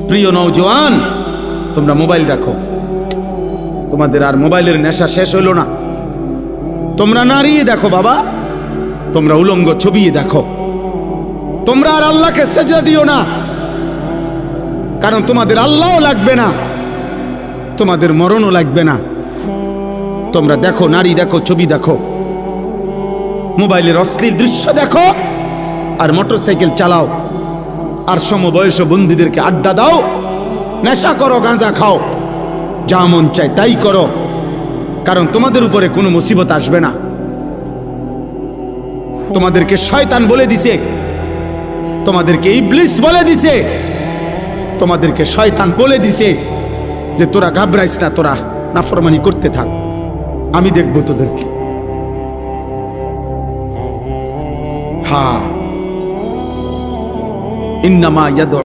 প্রিয় নওজোয়ান, তোমরা মোবাইল দেখো, তোমাদের আর মোবাইলের নেশা শেষ হইল না। তোমরা নারী দেখো বাবা, তোমরা উলঙ্গ ছবি দেখো, তোমরা আর আল্লাহকে সেজদা দিও না, কারণ তোমাদের আল্লাহও লাগবে না, তোমাদের মরণও লাগবে না। তোমরা দেখো, নারী দেখো, ছবি দেখো, মোবাইলের অশ্লীল দৃশ্য দেখো, আর মোটরসাইকেল চালাও, আর সমবয়স বন্ধুদেরকে আড্ডা দাও, নেশা করো, গাঁজা খাও, যা মন চায় তাই করো, কারণ তোমাদের উপরে কোনো মুসিবত আসবে না। তোমাদেরকে শয়তান বলে দিছে, তোমাদেরকে ইবলিস বলে দিছে, তোমাদেরকে শয়তান বলে দিছে যে তোরা ঘাবড়াইস না, তোরা নাফরমানি করতে থাক, আমি দেখবো তোদেরকে। হ্যাঁ, ইন্নামা ইয়াদউ